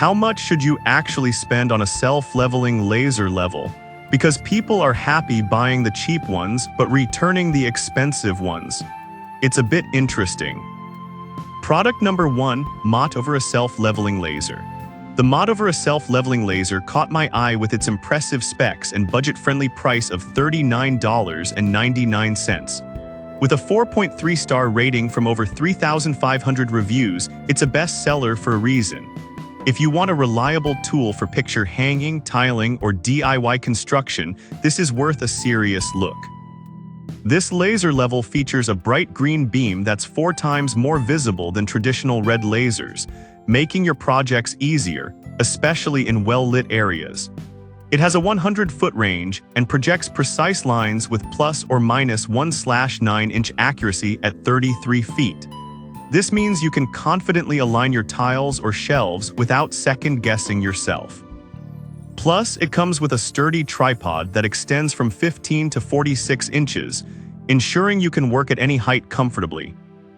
how much should you actually spend on a self-leveling laser level? Because people are happy buying the cheap ones but returning the expensive ones. It's a bit interesting. Product number 1, Mott over a self-leveling laser. The Mott over a self-leveling laser caught my eye with its impressive specs and budget-friendly price of $39.99. With a 4.3-star rating from over 3,500 reviews, it's a bestseller for a reason. If you want a reliable tool for picture hanging, tiling, or DIY construction, this is worth a serious look. This laser level features a bright green beam that's 4 times more visible than traditional red lasers, making your projects easier, especially in well-lit areas. It has a 100-foot range and projects precise lines with plus or minus 1/9-inch accuracy at 33 feet. This means you can confidently align your tiles or shelves without second-guessing yourself. Plus, it comes with a sturdy tripod that extends from 15 to 46 inches, ensuring you can work at any height comfortably.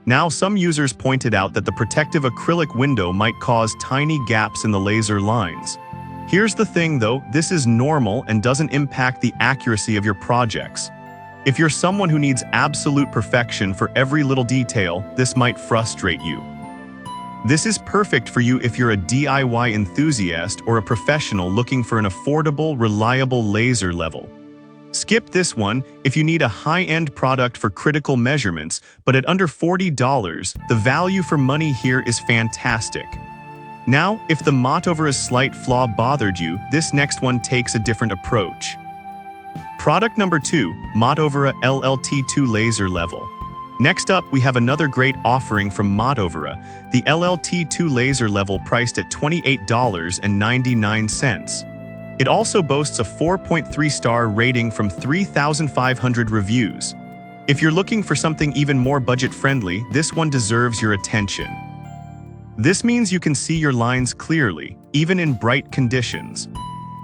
Now, some users pointed out that the protective acrylic window might cause tiny gaps in the laser lines. Here's the thing though, this is normal and doesn't impact the accuracy of your projects. If you're someone who needs absolute perfection for every little detail, this might frustrate you. This is perfect for you if you're a DIY enthusiast or a professional looking for an affordable, reliable laser level. Skip this one if you need a high-end product for critical measurements, but at under $40, the value for money here is fantastic. Now, if the Mott over a slight flaw bothered you, this next one takes a different approach. Product number 2, Mott over a LLT2 laser level. Next up, we have another great offering from Mott over a, the LLT2 laser level priced at $28.99. It also boasts a 4.3-star rating from 3,500 reviews. If you're looking for something even more budget-friendly, this one deserves your attention. This means you can see your lines clearly, even in bright conditions.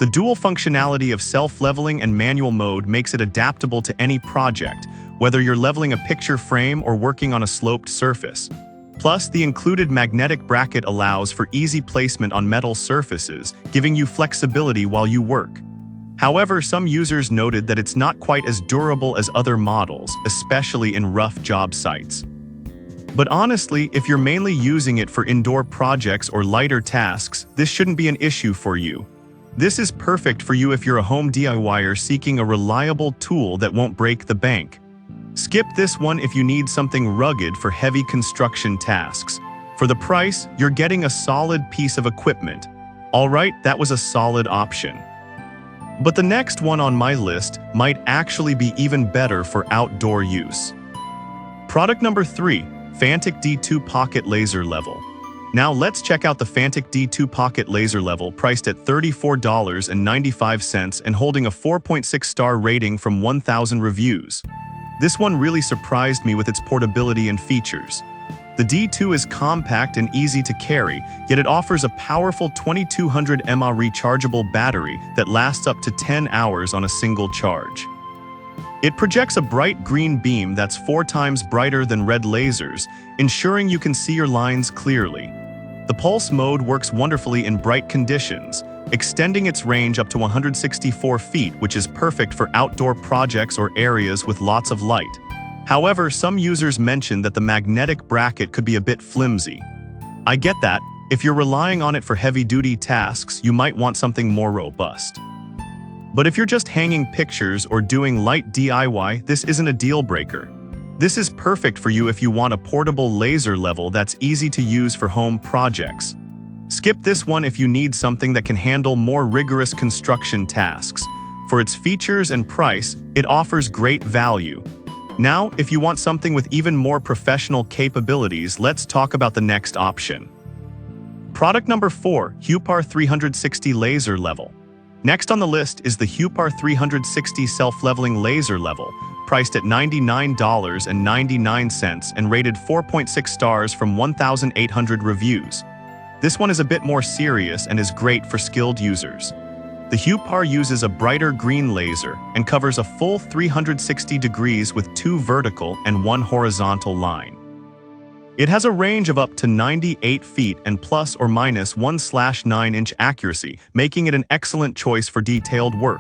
The dual functionality of self-leveling and manual mode makes it adaptable to any project, whether you're leveling a picture frame or working on a sloped surface. Plus, the included magnetic bracket allows for easy placement on metal surfaces, giving you flexibility while you work. However, some users noted that it's not quite as durable as other models, especially in rough job sites. But honestly, if you're mainly using it for indoor projects or lighter tasks, this shouldn't be an issue for you. This is perfect for you if you're a home DIYer seeking a reliable tool that won't break the bank. Skip this one if you need something rugged for heavy construction tasks. For the price, you're getting a solid piece of equipment. Alright, that was a solid option. But the next one on my list might actually be even better for outdoor use. Product number 3, Fantic D2 Pocket Laser Level. Now let's check out the Fantic D2 Pocket Laser Level priced at $34.95 and holding a 4.6-star rating from 1,000 reviews. This one really surprised me with its portability and features. The D2 is compact and easy to carry, yet it offers a powerful 2200 mAh rechargeable battery that lasts up to 10 hours on a single charge. It projects a bright green beam that's 4 times brighter than red lasers, ensuring you can see your lines clearly. The pulse mode works wonderfully in bright conditions, extending its range up to 164 feet, which is perfect for outdoor projects or areas with lots of light. However, some users mentioned that the magnetic bracket could be a bit flimsy. I get that. If you're relying on it for heavy-duty tasks, you might want something more robust. But if you're just hanging pictures or doing light DIY, this isn't a deal-breaker. This is perfect for you if you want a portable laser level that's easy to use for home projects. Skip this one if you need something that can handle more rigorous construction tasks. For its features and price, it offers great value. Now, if you want something with even more professional capabilities, let's talk about the next option. Product number 4, Hupar 360 Laser Level. Next on the list is the Hupar 360 Self-Leveling Laser Level, priced at $99.99 and rated 4.6 stars from 1,800 reviews. This one is a bit more serious and is great for skilled users. The Hupar uses a brighter green laser and covers a full 360 degrees with 2 vertical and 1 horizontal line. It has a range of up to 98 feet and plus or minus 1/9-inch accuracy, making it an excellent choice for detailed work.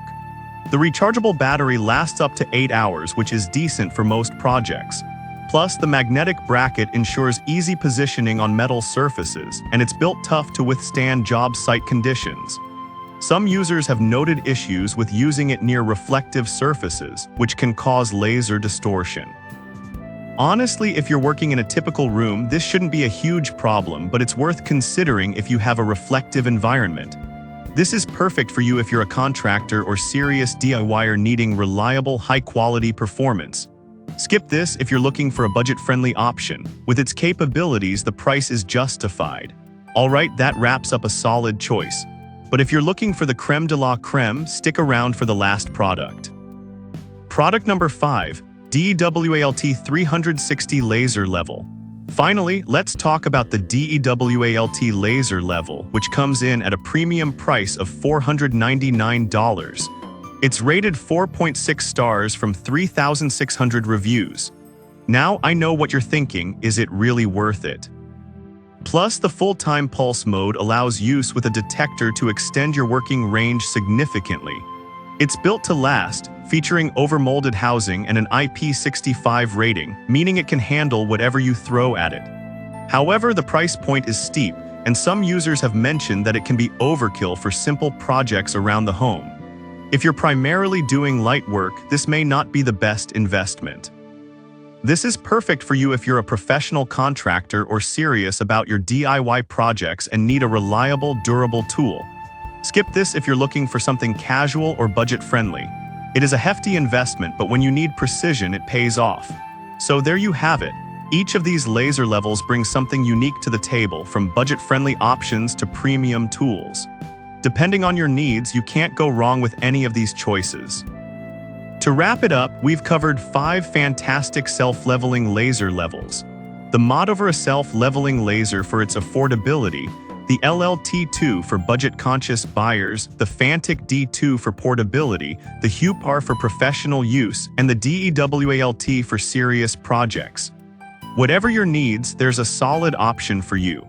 The rechargeable battery lasts up to 8 hours, which is decent for most projects. Plus, the magnetic bracket ensures easy positioning on metal surfaces, and it's built tough to withstand job site conditions. Some users have noted issues with using it near reflective surfaces, which can cause laser distortion. Honestly, if you're working in a typical room, this shouldn't be a huge problem, but it's worth considering if you have a reflective environment. This is perfect for you if you're a contractor or serious DIYer needing reliable, high-quality performance. Skip this if you're looking for a budget-friendly option. With its capabilities, the price is justified. Alright, that wraps up a solid choice. But if you're looking for the creme de la creme, stick around for the last product. Product number 5. DEWALT 360 Laser Level. Finally, let's talk about the DEWALT Laser Level, which comes in at a premium price of $499. It's rated 4.6 stars from 3,600 reviews. Now, I know what you're thinking, is it really worth it? Plus, the full-time pulse mode allows use with a detector to extend your working range significantly. It's built to last, featuring overmolded housing and an IP65 rating, meaning it can handle whatever you throw at it. However, the price point is steep, and some users have mentioned that it can be overkill for simple projects around the home. If you're primarily doing light work, this may not be the best investment. This is perfect for you if you're a professional contractor or serious about your DIY projects and need a reliable, durable tool. Skip this if you're looking for something casual or budget-friendly. It is a hefty investment, but when you need precision, it pays off. So there you have it. Each of these laser levels brings something unique to the table, from budget-friendly options to premium tools. Depending on your needs, you can't go wrong with any of these choices. To wrap it up, we've covered 5 fantastic self-leveling laser levels. The Modover self-leveling laser for its affordability, the LLT2 for budget-conscious buyers, the Fantic D2 for portability, the Hupar for professional use, and the DEWALT for serious projects. Whatever your needs, there's a solid option for you.